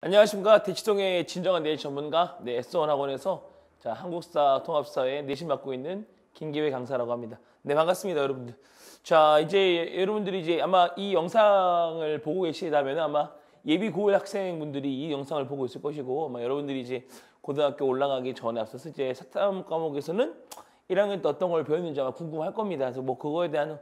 안녕하십니까. 대치동의 진정한 내신 전문가 S1 학원에서 한국사 통합사회 내신 맡고 있는 김기회 강사라고 합니다. 네, 반갑습니다, 여러분들. 자, 이제 여러분들이 이제 아마 이 영상을 보고 계시다면 아마 예비 고일 학생분들이 이 영상을 보고 있을 것이고, 아마 여러분들이 이제 고등학교 올라가기 전에 앞서서 이제 사탐 과목에서는 1학년 때 어떤 걸 배웠는지 아마 궁금할 겁니다. 그래서 뭐 그거에 대한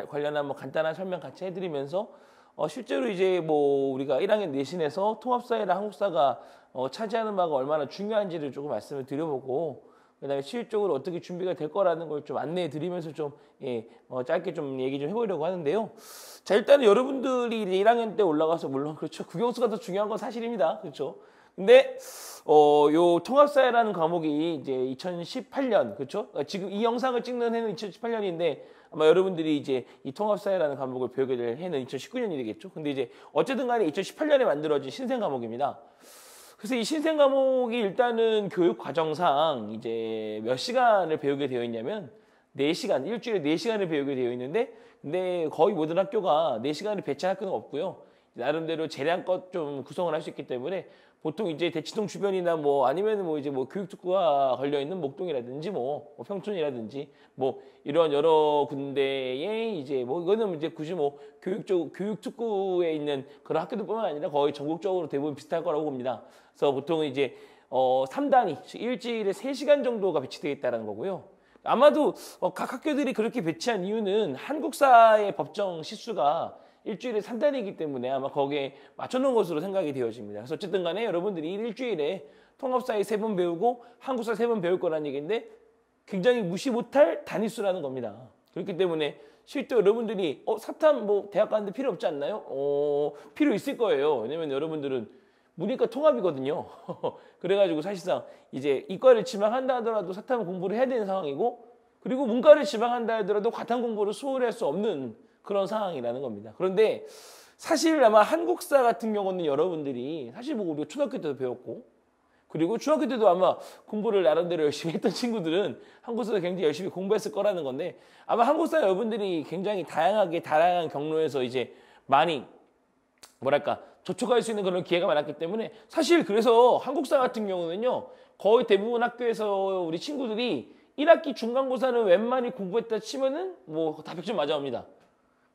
관련한 간단한 설명 같이 해드리면서 실제로 이제 뭐 우리가 1학년 내신에서 통합사회랑 한국사가 차지하는 바가 얼마나 중요한지를 조금 말씀을 드려보고, 그다음에 실질적으로 어떻게 준비가 될 거라는 걸 좀 안내해 드리면서 좀 짧게 좀 얘기 좀 해보려고 하는데요. 자, 일단은 여러분들이 이제 1학년 때 올라가서 물론 그렇죠. 국영수가 더 중요한 건 사실입니다. 그렇죠. 근데 요 통합사회라는 과목이 이제 2018년, 그렇죠? 지금 이 영상을 찍는 해는 2018년인데 아마 여러분들이 이제 이 통합사회라는 과목을 배우게 될 해는 2019년이 되겠죠. 근데 이제 어쨌든 간에 2018년에 만들어진 신생 과목입니다. 그래서 이 신생 과목이 일단은 교육 과정상 이제 몇 시간을 배우게 되어 있냐면 4시간, 일주일에 4시간을 배우게 되어 있는데, 근데 거의 모든 학교가 4시간을 배치한 학교는 없고요. 나름대로 재량껏 좀 구성을 할 수 있기 때문에 보통 이제 대치동 주변이나 뭐 아니면 뭐 이제 뭐 교육특구가 걸려 있는 목동이라든지 뭐 평촌이라든지 뭐 이런 여러 군데에 이제 뭐 이거는 이제 굳이 뭐 교육특구에 있는 그런 학교들뿐만 아니라 거의 전국적으로 대부분 비슷할 거라고 봅니다. 그래서 보통 이제 3단위 일주일에 3시간 정도가 배치되어 있다는 거고요. 아마도 각 학교들이 그렇게 배치한 이유는 한국사의 법정 시수가 일주일에 3단이기 때문에 아마 거기에 맞춰놓은 것으로 생각이 되어집니다. 그래서 어쨌든 간에 여러분들이 일주일에 통합사회 3번 배우고 한국사 3번 배울 거라는 얘기인데 굉장히 무시 못할 단위수라는 겁니다. 그렇기 때문에 실제 여러분들이 사탐 뭐 대학 가는데 필요 없지 않나요? 필요 있을 거예요. 왜냐면 여러분들은 문이과 통합이거든요. 그래가지고 사실상 이제 이과를 지망한다 하더라도 사탐 공부를 해야 되는 상황이고, 그리고 문과를 지망한다 하더라도 과탐 공부를 수월히 할 수 없는 그런 상황이라는 겁니다. 그런데 사실 아마 한국사 같은 경우는 여러분들이 사실 뭐 우리가 초등학교 때도 배웠고, 그리고 중학교 때도 아마 공부를 나름대로 열심히 했던 친구들은 한국사도 굉장히 열심히 공부했을 거라는 건데, 아마 한국사 여러분들이 굉장히 다양한 경로에서 이제 많이 뭐랄까 접촉할 수 있는 그런 기회가 많았기 때문에, 사실 그래서 한국사 같은 경우는요 거의 대부분 학교에서 우리 친구들이 1학기 중간고사는 웬만히 공부했다 치면은 뭐 다 100점 맞아옵니다.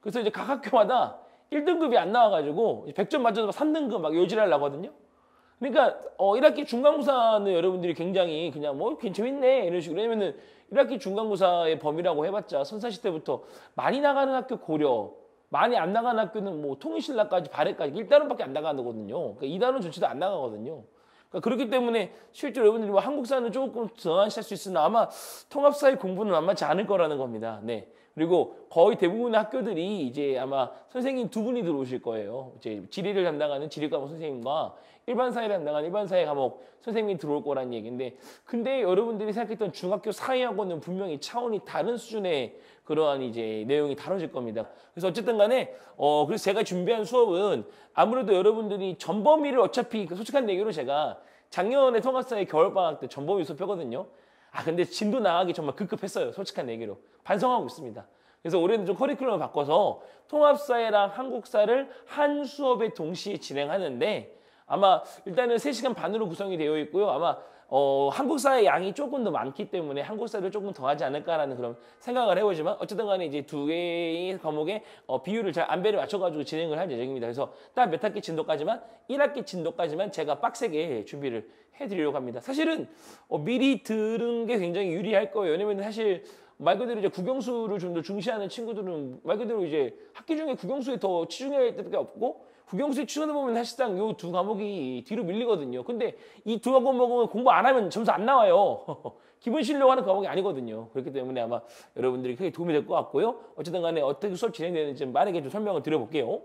그래서 이제 각 학교마다 1등급이 안 나와가지고 100점 맞아도 3등급 막 요지랄 나거든요. 그러니까 1학기 중간고사는 여러분들이 굉장히 그냥 뭐 재밌네 이런 식으로, 왜냐면은 1학기 중간고사의 범위라고 해봤자 선사시 때부터 많이 나가는 학교 고려, 많이 안 나가는 학교는 뭐 통일신라까지 발해까지 1단원밖에 안 나가거든요. 그러니까 2단원 전체도 안 나가거든요. 그러니까 그렇기 때문에 실제로 여러분들이 뭐 한국사는 조금 더 안시할 수 있으나 아마 통합사회 공부는 만만치 않을 거라는 겁니다. 네. 그리고 거의 대부분의 학교들이 이제 아마 선생님 2분이 들어오실 거예요. 이제 지리를 담당하는 지리과목 선생님과 일반사회를 담당하는 일반사회 과목 선생님이 들어올 거라는 얘기인데, 근데 여러분들이 생각했던 중학교 사회하고는 분명히 차원이 다른 수준의 그러한 이제 내용이 다뤄질 겁니다. 그래서 어쨌든 간에 그래서 제가 준비한 수업은 아무래도 여러분들이 전범위를 어차피 솔직한 얘기로 제가 작년에 통합사회 겨울방학 때 전범위 수업했거든요. 근데 진도 나가기 정말 급급했어요. 솔직한 얘기로. 반성하고 있습니다. 그래서 올해는 좀 커리큘럼을 바꿔서 통합사회랑 한국사를 한 수업에 동시에 진행하는데, 아마 일단은 3시간 반으로 구성이 되어 있고요. 아마 한국사의 양이 조금 더 많기 때문에 한국사를 조금 더 하지 않을까라는 그런 생각을 해보지만, 어쨌든 간에 이제 2개의 과목의 비율을 잘 안배를 맞춰가지고 진행을 할 예정입니다. 그래서 딱 몇 학기 진도까지만, 1학기 진도까지만 제가 빡세게 준비를 해드리려고 합니다. 사실은 미리 들은 게 굉장히 유리할 거예요. 왜냐면 사실 말 그대로 이제 국영수를 좀 더 중시하는 친구들은 말 그대로 이제 학기 중에 국영수에 더 치중할 때밖에 없고, 국영수에 치중하다 보면 사실상 이 2 과목이 뒤로 밀리거든요. 근데 이 2 과목은 공부 안 하면 점수 안 나와요. 기본 실력 하는 과목이 아니거든요. 그렇기 때문에 아마 여러분들이 크게 도움이 될 것 같고요. 어쨌든 간에 어떻게 수업 진행되는지 좀 빠르게 좀 설명을 드려볼게요.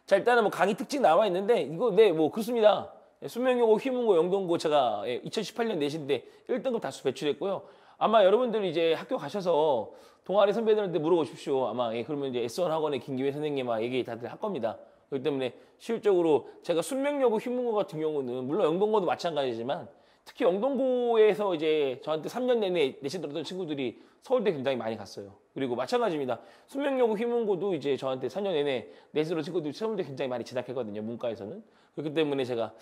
자, 일단은 뭐 강의 특징 나와 있는데, 이거 네, 뭐 그렇습니다. 수명여고, 휘문고, 영동고 제가 2018년 내신데 1등급 다수 배출했고요. 아마 여러분들이 이제 학교 가셔서 동아리 선배들한테 물어보십시오. 아마 그러면 이제 S1 학원의 김기회 선생님 얘기 다들 할 겁니다. 그렇기 때문에 실질적으로 제가 순명여고, 휘문고 같은 경우는 물론 영동고도 마찬가지지만 특히 영동고에서 이제 저한테 3년 내내 내신 들었던 친구들이 서울대 굉장히 많이 갔어요. 그리고 마찬가지입니다. 숙명여고 휘문고도 이제 저한테 4년 내내 내신 들었던 친구들이 서울대 굉장히 많이 진학했거든요. 문과에서는. 그렇기 때문에 제가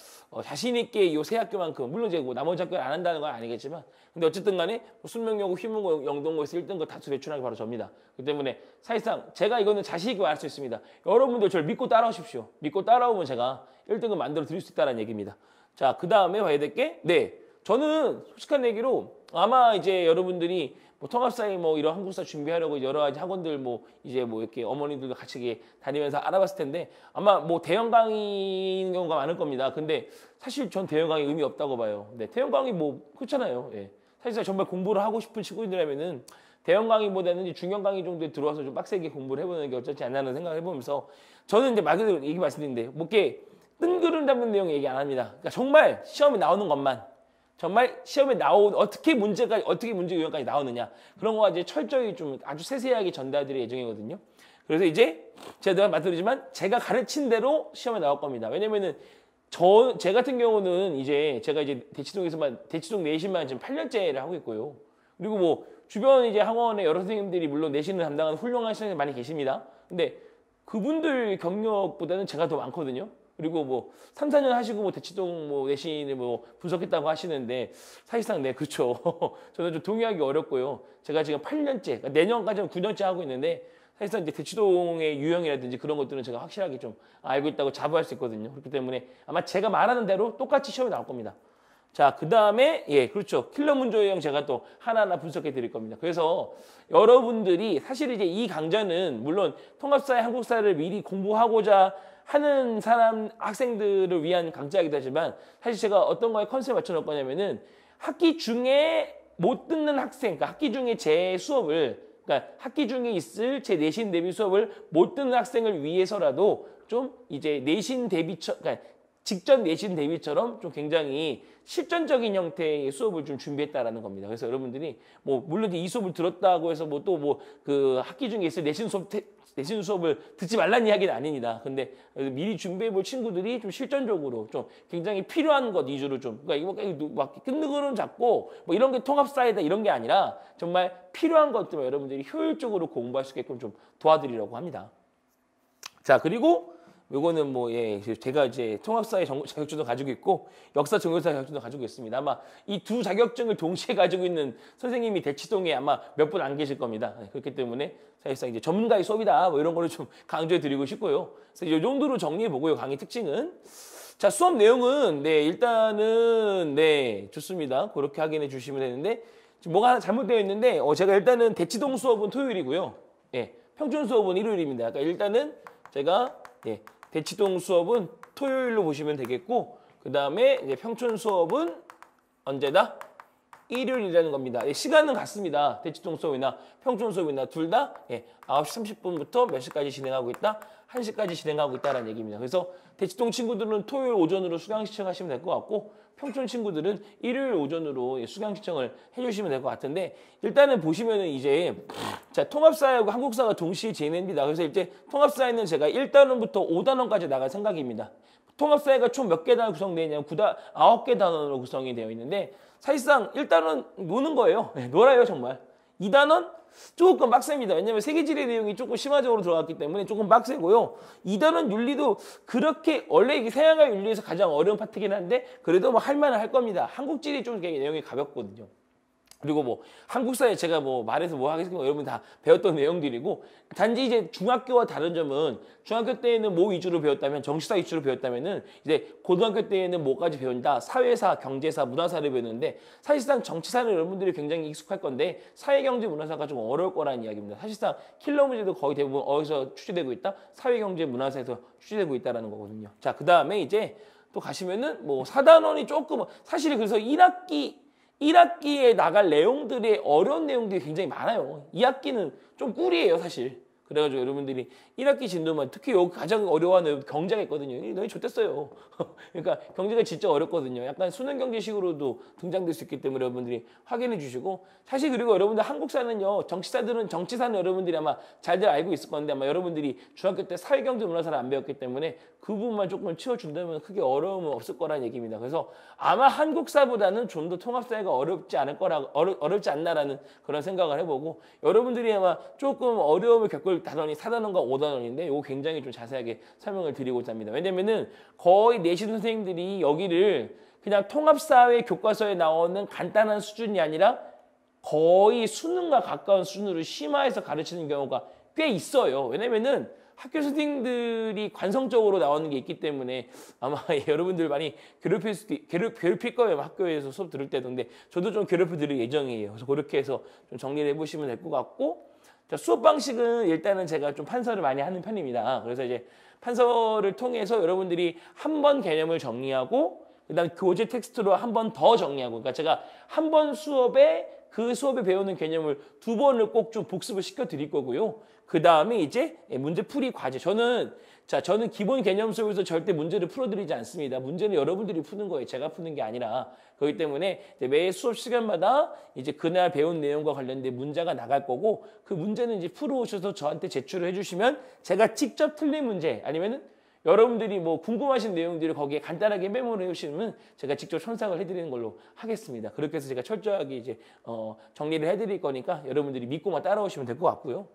자신 있게 이 세 학교만큼 물론 제가 뭐 나머지 학교를 안 한다는 건 아니겠지만 근데 어쨌든 간에 숙명여고, 휘문고, 영동고에서 1등급 다수 배출한 게 바로 접니다. 그렇기 때문에 사실상 제가 이거는 자신 있게 말할 수 있습니다. 여러분들 저를 믿고 따라오십시오. 믿고 따라오면 제가 1등급 만들어 드릴 수 있다는 얘기입니다. 자, 그 다음에 봐야 될 게, 네. 저는 솔직한 얘기로 아마 이제 여러분들이 뭐 통합사회 뭐 이런 한국사 준비하려고 여러 가지 학원들 뭐 이제 뭐 이렇게 어머니들도 같이 이렇게 다니면서 알아봤을 텐데 아마 뭐 대형 강의인 경우가 많을 겁니다. 근데 사실 전 대형 강의 의미 없다고 봐요. 네. 대형 강의 뭐 그렇잖아요. 예. 사실상 정말 공부를 하고 싶은 친구들이라면은 대형 강의보다는 중형 강의 정도에 들어와서 좀 빡세게 공부를 해보는 게 어쩌지 않나는 생각을 해보면서 저는 이제 말 그대로 얘기 말씀드리는데 뭐 이렇게 뜬구름 잡는 내용 얘기 안 합니다. 그러니까 정말 시험에 나오는 것만 정말 시험에 나온 어떻게 문제 유형까지 나오느냐 그런 거가 이제 철저히 좀 아주 세세하게 전달드릴 예정이거든요. 그래서 이제 제가 말씀드리지만 제가 가르친 대로 시험에 나올 겁니다. 왜냐면은 제 같은 경우는 제가 대치동 내신만 지금 8년째를 하고 있고요. 그리고 뭐 주변 이제 학원의 여러 선생님들이 물론 내신을 담당하는 훌륭한 선생님이 많이 계십니다. 근데 그분들 경력보다는 제가 더 많거든요. 그리고 뭐 3, 4년 하시고 뭐 대치동 뭐 내신을 뭐 분석했다고 하시는데 사실상 네 그렇죠. 저는 좀 동의하기 어렵고요. 제가 지금 8년째, 그러니까 내년까지는 9년째 하고 있는데 사실상 이제 대치동의 유형이라든지 그런 것들은 제가 확실하게 좀 알고 있다고 자부할 수 있거든요. 그렇기 때문에 아마 제가 말하는 대로 똑같이 시험에 나올 겁니다. 자, 그 다음에 예, 그렇죠. 킬러 문제 유형 제가 또 하나하나 분석해 드릴 겁니다. 그래서 여러분들이 사실 이제 이 강좌는 물론 통합사회, 한국사를 미리 공부하고자 하는 학생들을 위한 강좌이기도 하지만 사실 제가 어떤 거에 컨셉을 맞춰 놓을 거냐면은 학기 중에 못 듣는 학생, 그러니까 학기 중에 제 수업을, 그러니까 학기 중에 있을 제 내신 대비 수업을 못 듣는 학생을 위해서라도 좀 이제 내신 대비처럼, 그러니까 직전 내신 대비처럼 좀 굉장히 실전적인 형태의 수업을 좀 준비했다라는 겁니다. 그래서 여러분들이 뭐 물론 이 수업을 들었다고 해서 뭐 또 뭐 그 학기 중에 있을 내신 수업을 듣지 말라는 이야기는 아닙니다. 근데 미리 준비해 볼 친구들이 좀 실전적으로 좀 굉장히 필요한 것 위주로 좀 그러니까 이거 막 끈느그름 잡고 뭐 이런 게 통합사회다 이런 게 아니라 정말 필요한 것들만 여러분들이 효율적으로 공부할 수 있게끔 좀 도와드리려고 합니다. 자, 그리고 요거는 뭐 예, 제가 이제 통합사회 자격증도 가지고 있고 역사 정교사 자격증도 가지고 있습니다. 아마 이 두 자격증을 동시에 가지고 있는 선생님이 대치동에 아마 몇 분 안 계실 겁니다. 그렇기 때문에 사실상 이제 전문가의 수업이다 뭐 이런 거를 좀 강조해 드리고 싶고요. 그래서 이 정도로 정리해 보고요. 강의 특징은 자, 수업 내용은 네, 일단은 네, 좋습니다. 그렇게 확인해 주시면 되는데 지금 뭐가 하나 잘못되어 있는데 제가 일단은 대치동 수업은 토요일이고요. 예. 평촌 수업은 일요일입니다. 그러니까 일단은 제가 예, 대치동 수업은 토요일로 보시면 되겠고 그 다음에 이제 평촌 수업은 언제다? 일요일이라는 겁니다. 예, 시간은 같습니다. 대치동 수업이나 평촌 수업이나 둘 다 예, 9시 30분부터 몇 시까지 진행하고 있다? 1시까지 진행하고 있다는 얘기입니다. 그래서 대치동 친구들은 토요일 오전으로 수강 신청하시면 될 것 같고 평촌 친구들은 일요일 오전으로 예, 수강 신청을 해주시면 될 것 같은데 일단은 보시면은 이제 자 통합사회하고 한국사가 동시에 진행됩니다. 그래서 이제 통합사회는 제가 1단원부터 5단원까지 나갈 생각입니다. 통합사회가 총 몇 개 단원 구성되어 있냐면 9개 단원으로 구성이 되어 있는데 사실상 1단원 노는 거예요. 네, 놀아요 정말. 2단원 조금 빡셉니다. 왜냐하면 세계지리 내용이 조금 심화적으로 들어갔기 때문에 조금 빡세고요. 2단원 윤리도 그렇게 원래 이게 서양화 윤리에서 가장 어려운 파트긴 한데 그래도 뭐 할만은 할 겁니다. 한국지리 좀 내용이 가볍거든요. 그리고 뭐 한국사에 제가 뭐 말해서 뭐 하겠습니까? 여러분 다 배웠던 내용들이고 단지 이제 중학교와 다른 점은 중학교 때에는 뭐 위주로 배웠다면 정치사 위주로 배웠다면은 이제 고등학교 때에는 뭐까지 배운다? 사회사, 경제사, 문화사를 배우는데 사실상 정치사는 여러분들이 굉장히 익숙할 건데 사회, 경제, 문화사가 좀 어려울 거라는 이야기입니다. 사실상 킬러 문제도 거의 대부분 어디서 출제되고 있다? 사회, 경제, 문화사에서 출제되고 있다라는 거거든요. 자, 그 다음에 이제 또 가시면은 뭐 4단원이 조금 사실 그래서 1학기에 나갈 내용들의 어려운 내용들이 굉장히 많아요. 2학기는 좀 꿀이에요, 사실. 그래가지고 여러분들이 1학기 진도만 특히 여기 가장 어려워하는 경제가 있거든요. 너희 좋댔어요. 그러니까 경제가 진짜 어렵거든요. 약간 수능 경제식으로도 등장될 수 있기 때문에 여러분들이 확인해 주시고 사실 그리고 여러분들 한국사는요. 정치사는 여러분들이 아마 잘들 알고 있을 건데 아마 여러분들이 중학교 때 사회경제 문화사를 안 배웠기 때문에 그 부분만 조금 치워준다면 크게 어려움은 없을 거라는 얘기입니다. 그래서 아마 한국사보다는 좀 더 통합사회가 어렵지 않나라는 그런 생각을 해보고 여러분들이 아마 조금 어려움을 겪을 단원이 4단원과 5단원인데 이거 굉장히 좀 자세하게 설명을 드리고자 합니다. 왜냐면은 거의 내신 선생님들이 여기를 그냥 통합사회 교과서에 나오는 간단한 수준이 아니라 거의 수능과 가까운 수준으로 심화해서 가르치는 경우가 꽤 있어요. 왜냐면은 학교 선생님들이 관성적으로 나오는 게 있기 때문에 아마 여러분들 많이 괴롭힐 거예요. 학교에서 수업 들을 때도. 근데 저도 좀 괴롭혀 드릴 예정이에요. 그래서 그렇게 해서 좀 정리를 해보시면 될 것 같고 자, 수업 방식은 일단은 제가 좀 판서를 많이 하는 편입니다. 그래서 이제 판서를 통해서 여러분들이 한 번 개념을 정리하고 그다음 교재 텍스트로 한 번 더 정리하고 그러니까 제가 한 번 수업에 그 수업에 배우는 개념을 2번을 꼭 좀 복습을 시켜 드릴 거고요. 그 다음에 이제 문제풀이 과제. 저는 기본 개념 수업에서 절대 문제를 풀어드리지 않습니다. 문제는 여러분들이 푸는 거예요. 제가 푸는 게 아니라. 그렇기 때문에 이제 매 수업 시간마다 이제 그날 배운 내용과 관련된 문제가 나갈 거고 그 문제는 이제 풀어오셔서 저한테 제출을 해주시면 제가 직접 틀린 문제 아니면은 여러분들이 뭐 궁금하신 내용들을 거기에 간단하게 메모를 해주시면 제가 직접 첨삭을 해드리는 걸로 하겠습니다. 그렇게 해서 제가 철저하게 이제 정리를 해드릴 거니까 여러분들이 믿고만 따라오시면 될 것 같고요.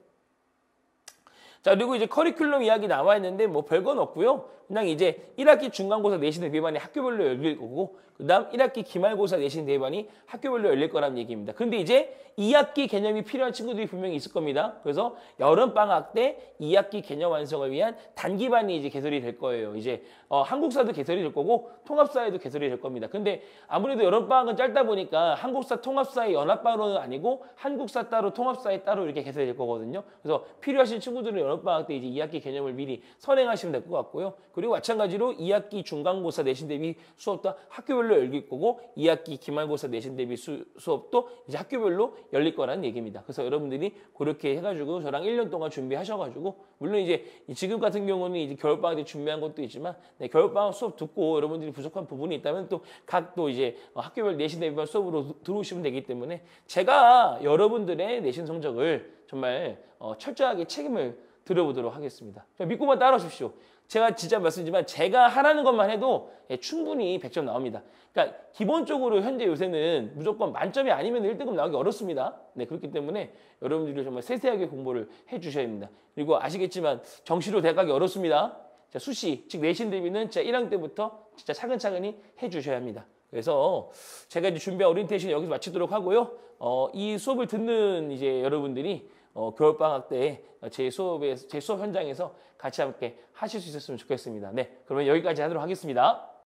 자, 그리고 이제 커리큘럼 이야기 나와 있는데 뭐 별건 없고요. 그냥 이제 1학기 중간고사 내신 대비반이 학교별로 열릴 거고 그다음 1학기 기말고사 내신 대비반이 학교별로 열릴 거라는 얘기입니다. 근데 이제 2학기 개념이 필요한 친구들이 분명히 있을 겁니다. 그래서 여름방학 때 2학기 개념 완성을 위한 단기반이 이제 개설이 될 거예요. 이제 한국사도 개설이 될 거고 통합사회도 개설이 될 겁니다. 근데 아무래도 여름방학은 짧다 보니까 한국사 통합사회 연합반으로는 아니고 한국사 따로 통합사회 따로 이렇게 개설이 될 거거든요. 그래서 필요하신 친구들은 여름방학 때 이제 2학기 개념을 미리 선행하시면 될 것 같고요. 그리고 마찬가지로 2학기 중간고사 내신 대비 수업도 학교별로 열릴 거고 2학기 기말고사 내신 대비 수업도 이제 학교별로 열릴 거라는 얘기입니다. 그래서 여러분들이 그렇게 해가지고 저랑 1년 동안 준비하셔가지고 물론 이제 지금 같은 경우는 이제 겨울방학 때 준비한 것도 있지만 네, 겨울방학 수업 듣고 여러분들이 부족한 부분이 있다면 또 각 또 이제 학교별 내신 대비반 수업으로 들어오시면 되기 때문에 제가 여러분들의 내신 성적을 정말 철저하게 책임을 들어보도록 하겠습니다. 믿고만 따라오십시오. 제가 진짜 말씀드리지만 제가 하라는 것만 해도 충분히 100점 나옵니다. 그러니까 기본적으로 현재 요새는 무조건 만점이 아니면 1등급 나오기 어렵습니다. 네, 그렇기 때문에 여러분들이 정말 세세하게 공부를 해주셔야 합니다. 그리고 아시겠지만 정시로 대학 가기 어렵습니다. 자, 수시, 즉 내신 대비는 진짜 1학년 때부터 진짜 차근차근히 해주셔야 합니다. 그래서 제가 이제 준비한 오리엔테이션 여기서 마치도록 하고요. 이 수업을 듣는 이제 여러분들이 겨울방학 때 제 수업 현장에서 같이 함께 하실 수 있었으면 좋겠습니다. 네, 그러면 여기까지 하도록 하겠습니다.